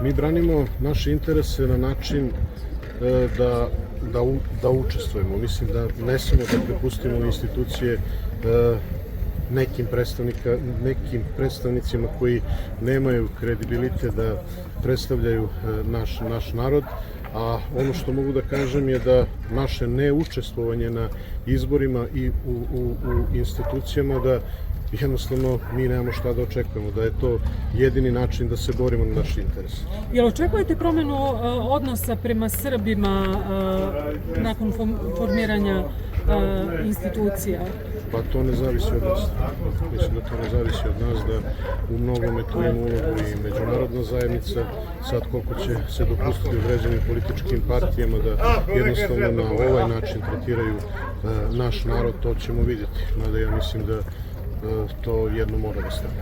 Mi branimo naše interese na način da učestvujemo. Mislim da ne smemo da prepustimo institucije nekim predstavnicima koji nemaju kredibilitet da predstavljaju naš narod, a ono što mogu da kažem je da naše neučestvovanje na izborima i u institucijama, da jednostavno mi nemamo šta da očekujemo, da je to jedini način da se borimo na naš interes. Jel očekujete promenu odnosa prema Srbima nakon formiranja institucija? Pa to ne zavisi od nas. Mislim da to ne zavisi od nas, da u mnogome tu ima ulogu i međunarodna zajednica. Sad koliko će se dopustiti određenim političkim partijama da jednostavno na ovaj način tretiraju naš narod, to ćemo vidjeti. Mada ja mislim da to jedno mora da stane.